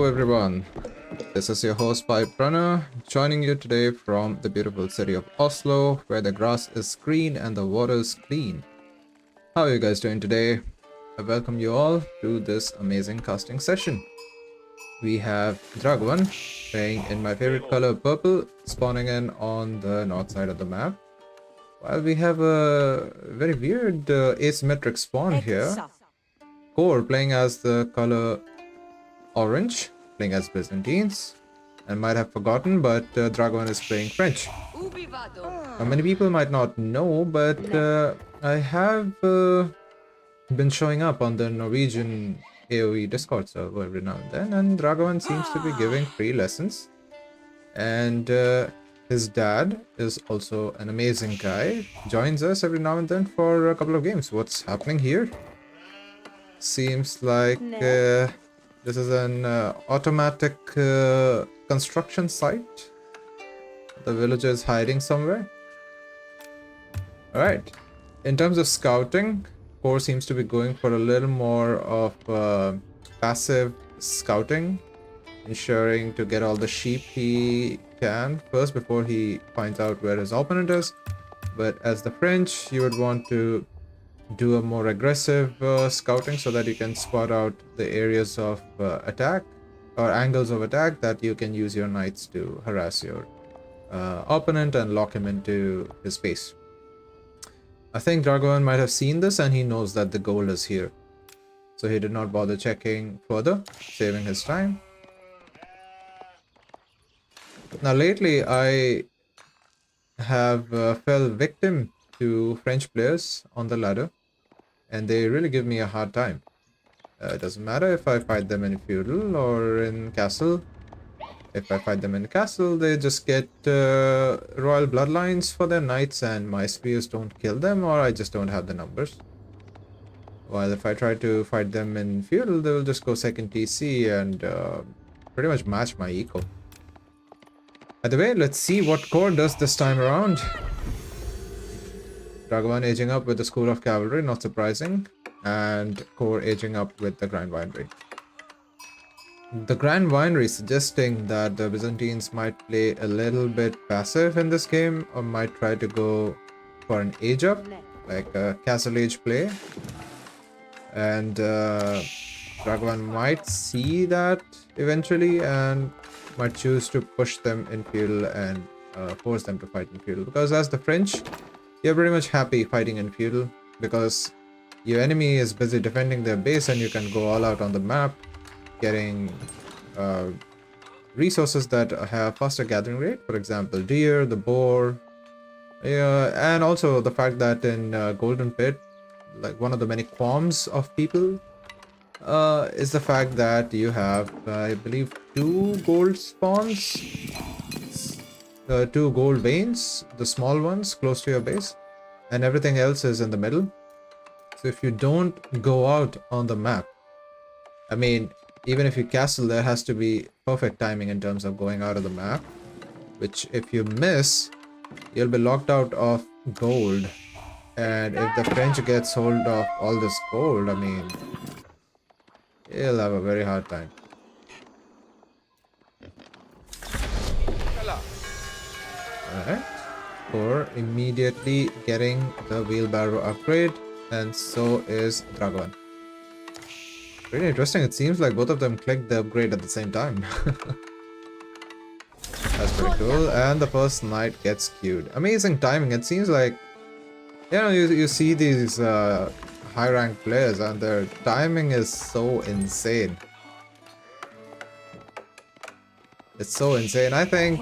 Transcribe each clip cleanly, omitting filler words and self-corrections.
Hello everyone, this is your host Pipe Runner, joining you today from the beautiful city of Oslo, where the grass is green and the water is clean. How are you guys doing today? I welcome you all to this amazing casting session. We have Dragevann playing in my favorite color purple, spawning in on the north side of the map. While we have a very weird asymmetric spawn here. CoReW playing as the color orange, playing as Byzantines. I might have forgotten, but Dragevann is playing French. Many people might not know, but I have been showing up on the Norwegian AOE Discord server every now and then, and Dragevann seems to be giving free lessons. And his dad is also an amazing guy, joins us every now and then for a couple of games. What's happening here? Seems like this is an automatic construction site. The villager is hiding somewhere. Alright. In terms of scouting, CoReW seems to be going for a little more of passive scouting, ensuring to get all the sheep he can first before he finds out where his opponent is. But as the French, you would want to do a more aggressive scouting so that you can spot out the areas of attack or angles of attack that you can use your knights to harass your opponent and lock him into his base. I think Dragevann might have seen this and he knows that the gold is here, so he did not bother checking further, saving his time. Now lately I have fell victim to French players on the ladder, and they really give me a hard time. It doesn't matter if I fight them in feudal or in castle. If I fight them in castle, they just get royal bloodlines for their knights and my spears don't kill them, or I just don't have the numbers. While if I try to fight them in feudal, they will just go second TC and pretty much match my eco. By the way, let's see what CoReW does this time around. Dragevann aging up with the School of Cavalry, not surprising, and CoReW aging up with the Grand Winery. The Grand Winery suggesting that the Byzantines might play a little bit passive in this game, or might try to go for an age up, like a castle age play. And Dragevann might see that eventually and might choose to push them in feudal and force them to fight in feudal. Because as the French, you're pretty much happy fighting in feudal because your enemy is busy defending their base and you can go all out on the map, getting resources that have faster gathering rate, for example deer, the boar, and also the fact that in Golden Pit, like one of the many qualms of people is the fact that you have I believe 2 gold spawns, 2 gold veins, the small ones close to your base, and everything else is in the middle. So if you don't go out on the map, I mean, even if you castle, there has to be perfect timing in terms of going out of the map, which if you miss, you'll be locked out of gold. And if the French gets hold of all this gold, I mean, you'll have a very hard time. Alright, CoReW immediately getting the wheelbarrow upgrade, and so is Dragevann. Pretty interesting, it seems like both of them clicked the upgrade at the same time. That's pretty cool, and the first knight gets queued. Amazing timing, it seems like, you know, you see these high ranked players and their timing is so insane. It's so insane. I think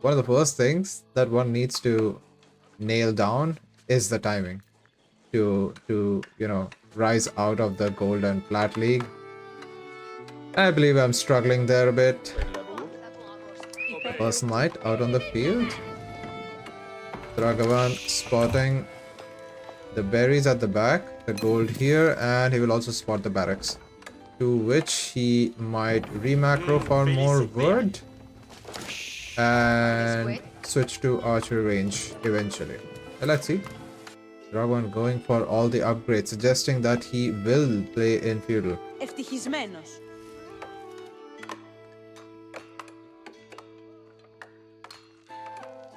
one of the first things that one needs to nail down is the timing to you know, rise out of the gold and plat league. I believe I'm struggling there a bit. First knight out on the field. Dragevann spotting the berries at the back, the gold here, and he will also spot the barracks, to which he might remacro for more wood and switch to archery range eventually. Let's see. Dragevann going for all the upgrades, suggesting that he will play in feudal.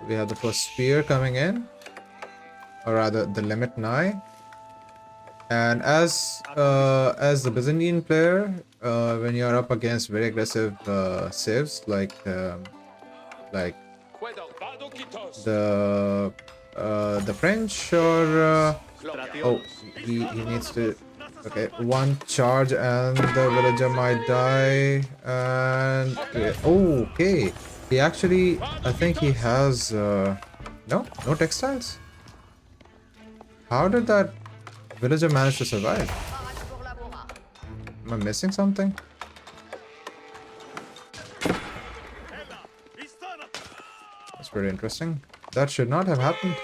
We have the first spear coming in, or rather the limit nigh. And as the Byzantine player, when you're up against very aggressive civs like the French, or oh, he needs to, okay, one charge and the villager might die. And oh, okay, he actually, I think he has no textiles. How did that villager manage to survive? Am I missing something? That's pretty interesting. That should not have happened.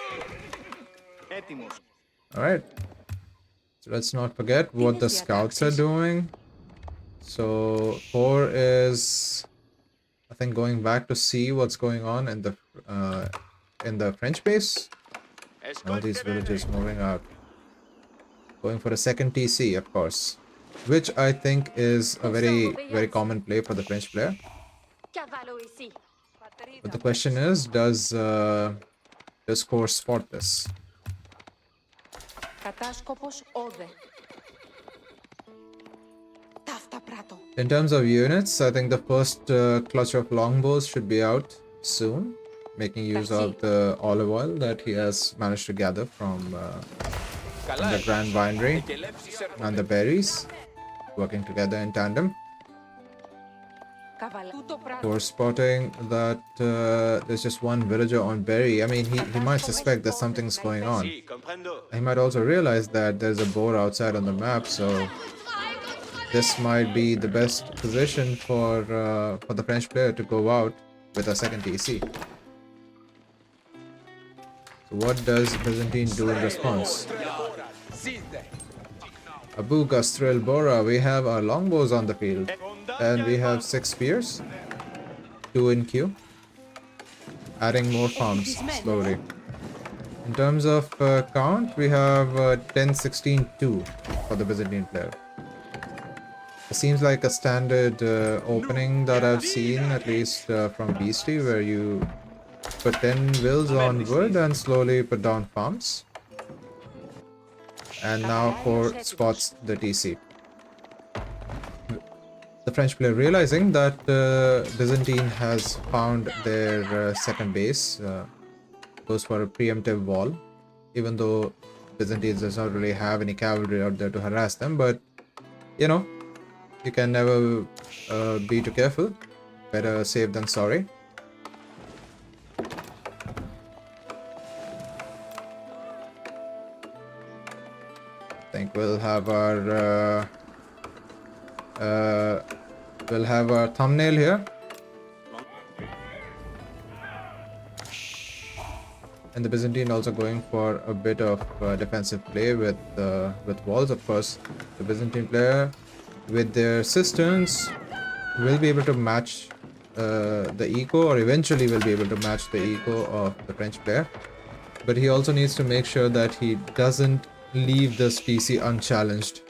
Alright. So let's not forget what the scouts are doing. So CoReW is, I think, going back to see what's going on in the French base. All these villagers moving out. Going for a second TC, of course. Which I think is a very common play for the French player. But the question is, does CoReW spot this? In terms of units, I think the first clutch of longbows should be out soon, making use of the olive oil that he has managed to gather from the Grand Winery and the berries, working together in tandem. For spotting that there's just one villager on berry. I mean, he might suspect that something's going on. He might also realize that there's a boar outside on the map, so this might be the best position for the French player to go out with a second TC. So what does Byzantine do in response? Abu Gastrel Bora, we have our longbows on the field. And we have 6 spears. 2 in queue. Adding more farms slowly. In terms of count, we have 10, 16, 2 for the Byzantine player. It seems like a standard opening that I've seen, at least from Beastie, where you put 10 wills on wood and slowly put down farms. And now CoReW spots the TC. The French player realizing that Byzantine has found their second base, goes for a preemptive wall, even though Byzantine does not really have any cavalry out there to harass them, but you know, you can never be too careful. Better safe than sorry. I think we'll have our thumbnail here. And the Byzantine also going for a bit of defensive play with walls. Of course, the Byzantine player with their cisterns will be able to match the eco, or eventually will be able to match the eco of the French player. But he also needs to make sure that he doesn't leave this TC unchallenged.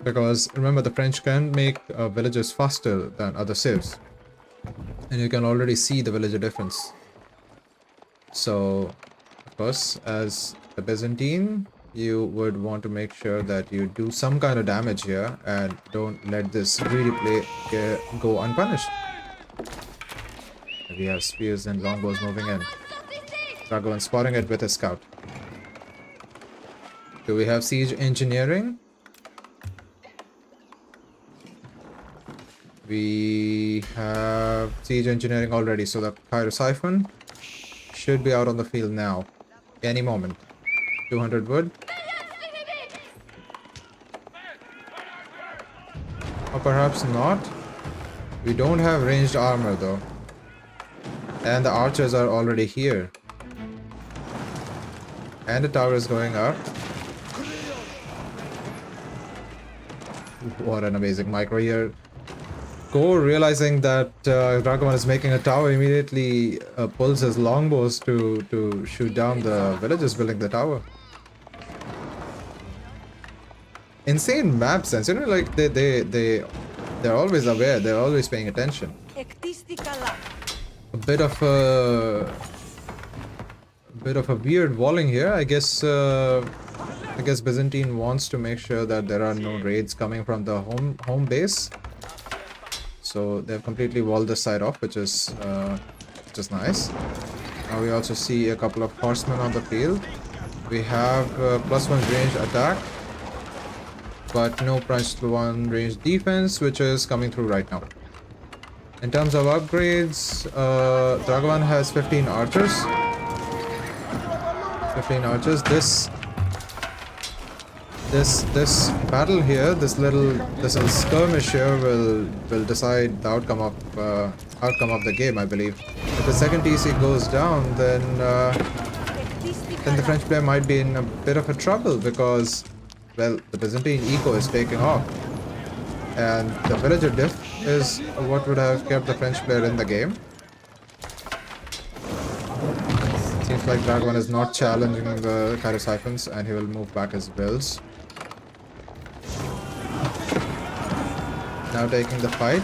Because remember, the French can make villagers faster than other civs. And you can already see the villager difference. So, of course, as the Byzantine, you would want to make sure that you do some kind of damage here and don't let this greedy play go unpunished. We have spears and longbows moving in. Dragevann spotting it with his scout. Do we have siege engineering? We have siege engineering already, so the Pyrosyphon should be out on the field now. Any moment. 200 wood. Or perhaps not. We don't have ranged armor though. And the archers are already here. And the tower is going up. What an amazing micro here. CoReW, realizing that Dragevann is making a tower, immediately pulls his longbows to shoot down the villagers building the tower. Insane map sense, you know, like they're always aware, they're always paying attention. A bit of bit of a weird walling here. I guess Byzantine wants to make sure that there are no raids coming from the home base. So they've completely walled this side off, which is nice. Now we also see a couple of horsemen on the field. We have +1 range attack, but no +1 range defense, which is coming through right now. In terms of upgrades, Dragevann has 15 archers. 15 archers. This battle here, this little skirmish here will decide the outcome of the game, I believe. If the second TC goes down, then the French player might be in a bit of a trouble because, well, the Byzantine eco is taking off, and the villager diff is what would have kept the French player in the game. Seems like Dragevann is not challenging the Cyrosiphons, and he will move back his builds. Now taking the fight.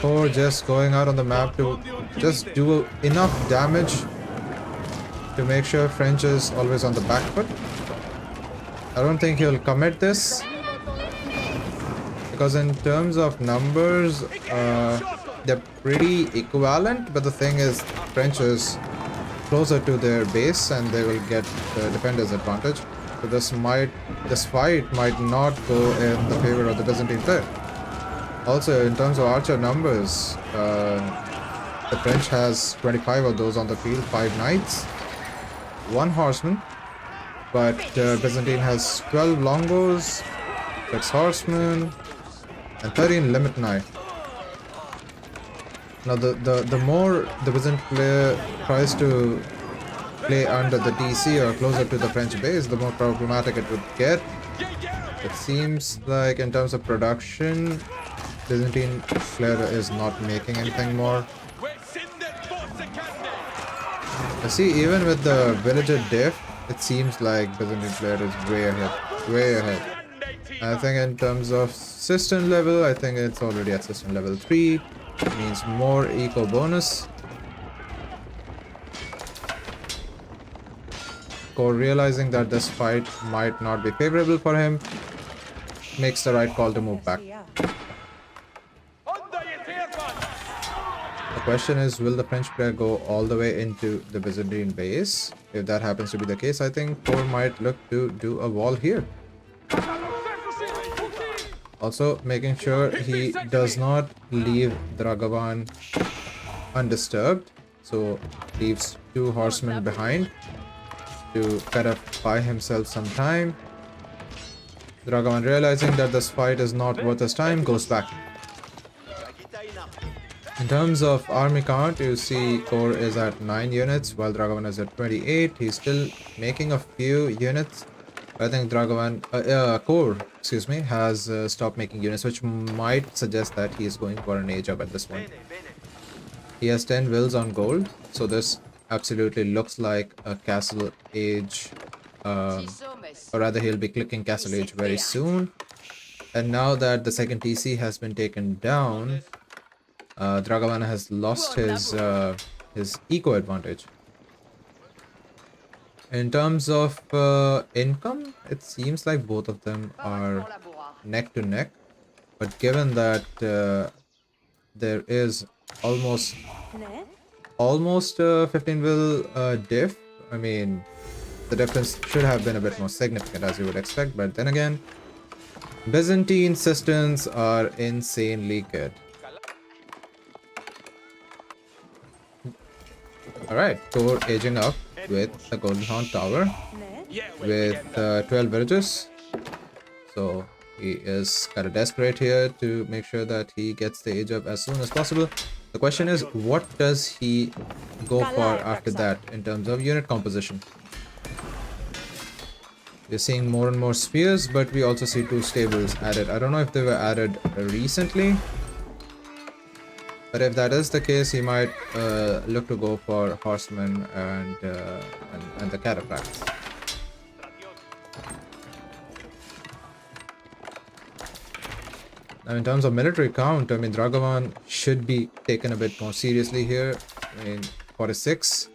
For just going out on the map to just do enough damage to make sure French is always on the back foot. I don't think he'll commit this, because in terms of numbers, they're pretty equivalent, but the thing is, French is closer to their base and they will get the defender's advantage. So this fight might not go in the favor of the Byzantine player. Also, in terms of archer numbers, the French has 25 of those on the field, 5 knights, 1 horseman, but Byzantine has 12 longbows, 6 horsemen, and 13 limit knight. Now the more the Byzantine player tries to play under the DC or closer to the French base, the more problematic it would get. It seems like in terms of production, Byzantine player is not making anything more. I see, even with the villager diff, it seems like Byzantine player is way ahead. I think in terms of Cistern level, I think it's already at Cistern level 3. It means more eco bonus. CoReW, realizing that this fight might not be favorable for him, makes the right call to move back. The question is, will the French player go all the way into the Byzantine base? If that happens to be the case, I think CoReW might look to do a wall here. Also, making sure he does not leave Dragevann undisturbed. So, leaves 2 horsemen behind to kind of buy himself some time. Dragevann, realizing that this fight is not worth his time, goes back. In terms of army count, you see CoReW is at 9 units while Dragevann is at 28. He's still making a few units. I think CoReW, excuse me, has stopped making units, which might suggest that he is going for an age up at this point. He has 10 wills on gold, so this absolutely looks like a castle age, or rather he'll be clicking castle age very soon. And now that the second TC has been taken down, Dragevann has lost his eco advantage. In terms of income, it seems like both of them are neck to neck, but given that there is almost 15 will diff, I mean, the difference should have been a bit more significant, as you would expect. But then again, Byzantine cisterns are insanely good. Alright, CoReW aging up with the Golden Horn Tower with 12 villages. So he is kind of desperate here to make sure that he gets the age up as soon as possible. The question is, what does he go for after that in terms of unit composition? We're seeing more and more spears, but we also see 2 stables added. I don't know if they were added recently, but if that is the case, he might look to go for horsemen and the cataphracts. Now, in terms of military count, I mean, Dragevann should be taken a bit more seriously here. I mean, 46.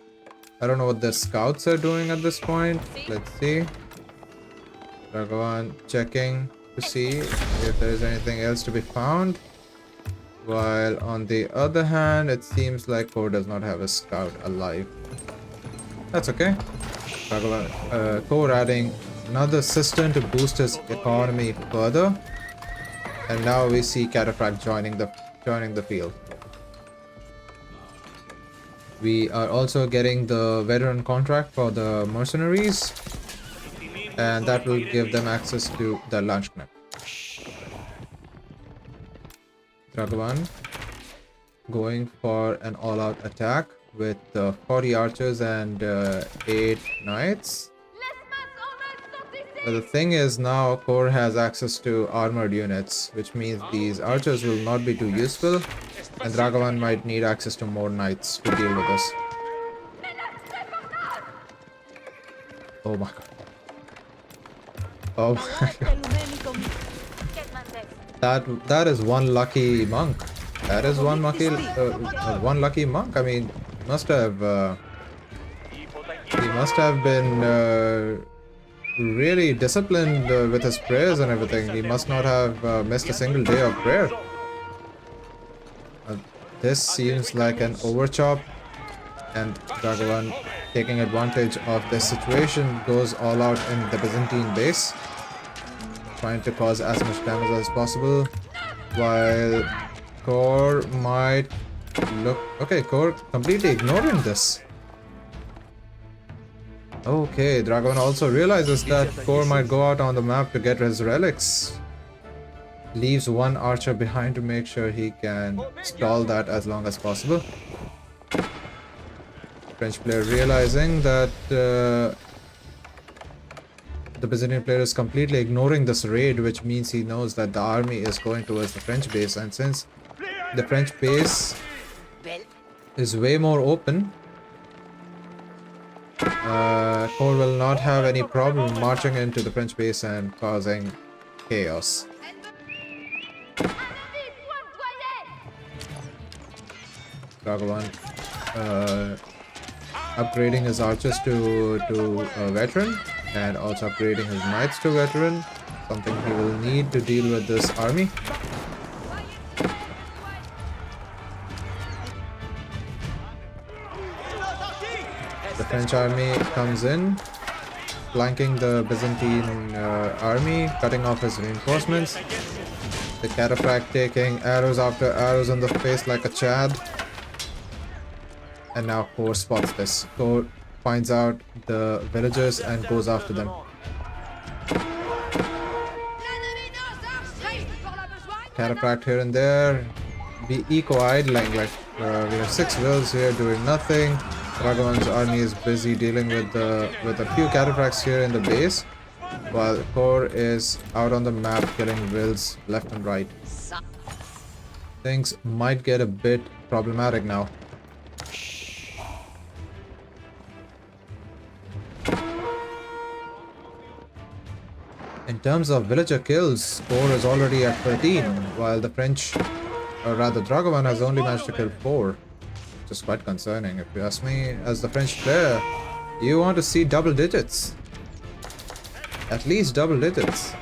I don't know what the scouts are doing at this point. Let's see. Dragevann checking to see if there is anything else to be found. While on the other hand, it seems like CoReW does not have a scout alive. That's okay. CoReW adding another cistern to boost his economy further. And now we see Cataphract joining the field. We are also getting the veteran contract for the mercenaries, and that will give them access to the Landsknecht. Dragevann going for an all-out attack with 40 archers and 8 knights. But the thing is, now CoReW has access to armored units, which means these archers will not be too useful, and Dragevann might need access to more knights to deal with this. Oh my god. Oh my god. That is one lucky monk. That is one lucky monk. I mean, he must have been really disciplined with his prayers and everything. He must not have missed a single day of prayer. This seems like an overchop, and Dragevann, taking advantage of this situation, goes all out in the Byzantine base, trying to cause as much damage as possible, while CoReW might look... Okay, CoReW completely ignoring this. Okay, Dragevann also realizes that CoReW might go out on the map to get his relics. Leaves one archer behind to make sure he can stall that as long as possible. French player realizing that the Byzantine player is completely ignoring this raid, which means he knows that the army is going towards the French base, and since the French base is way more open, CoReW will not have any problem marching into the French base and causing chaos. Dragevann upgrading his archers to veteran, and also upgrading his knights to veteran, something he will need to deal with this army. The French army comes in, flanking the Byzantine army, cutting off his reinforcements. The Cataphract taking arrows after arrows in the face like a Chad. And now CoReW spots this. CoReW finds out the villagers and goes after them. Cataphract here and there. Be eco-idling, like we have 6 wills here doing nothing. Dragavann's army is busy dealing with a few Cataphracts here in the base, while CoReW is out on the map killing wills left and right. Things might get a bit problematic now. In terms of villager kills, CoReW is already at 13, while the French, or rather Dragevann, has only managed to kill 4. Which is quite concerning if you ask me. As the French player, you want to see double digits. At least double digits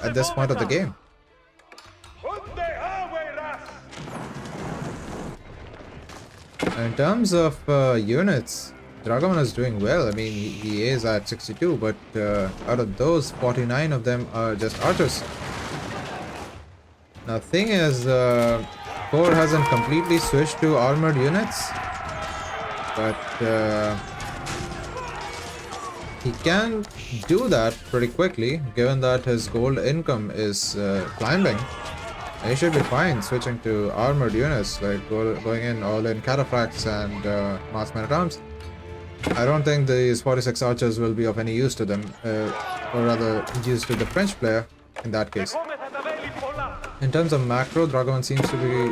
at this point of the game. In terms of units, Dragevann is doing well. I mean, he is at 62, but out of those, 49 of them are just archers. Now, the thing is, CoReW hasn't completely switched to armored units, but he can do that pretty quickly, given that his gold income is climbing. He should be fine switching to armored units, like going in all in Cataphracts and mass men-at-arms. I don't think these 46 archers will be of any use to them, or rather use to the French player in that case. In terms of macro, Dragevann seems to be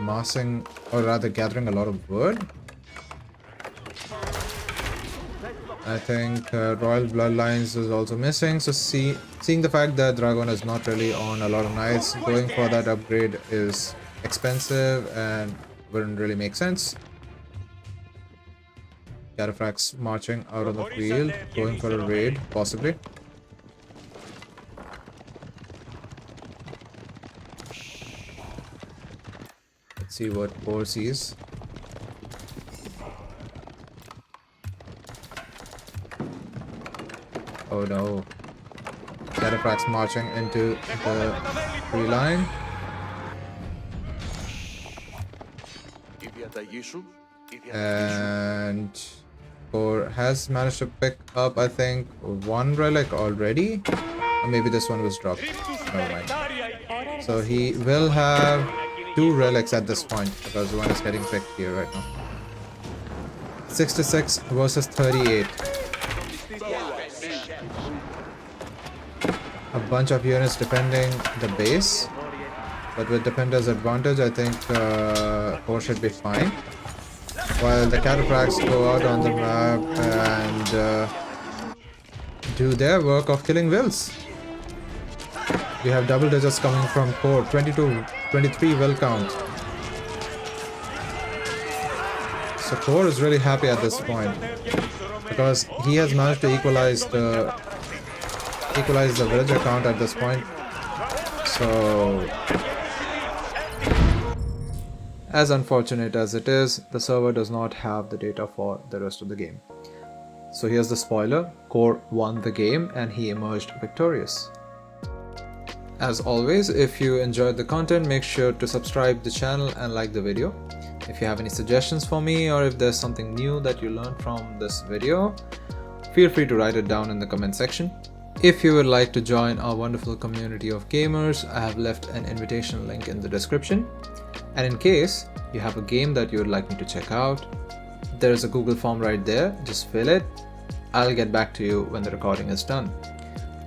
massing, or rather gathering a lot of wood. I think Royal Bloodlines is also missing. So seeing the fact that Dragevann is not really on a lot of knights, going for that upgrade is expensive and wouldn't really make sense. Cataphracts marching out of the field, going for a raid, possibly. Let's see what CoReW sees. Oh no. Cataphracts marching into the free line. And CoReW has managed to pick up, I think, one relic already. Or maybe this one was dropped. Never mind. So he will have 2 relics at this point because one is getting picked here right now. 66 versus 38. A bunch of units defending the base, but with defender's advantage, I think CoReW should be fine. While the Cataphracts go out on the map and do their work of killing wills. We have double digits coming from CoReW, 22, 23 will count. So CoReW is really happy at this point because he has managed to equalize the villager count at this point. So as unfortunate as it is, the server does not have the data for the rest of the game. So here's the spoiler: CoReW won the game and he emerged victorious. As always, if you enjoyed the content, make sure to subscribe the channel and like the video. If you have any suggestions for me, or if there's something new that you learned from this video, feel free to write it down in the comment section. If you would like to join our wonderful community of gamers, I have left an invitation link in the description. And in case you have a game that you would like me to check out, there's a Google form right there, just fill it. I'll get back to you when the recording is done.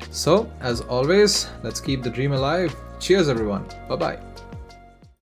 So, as always, let's keep the dream alive. Cheers everyone, bye bye.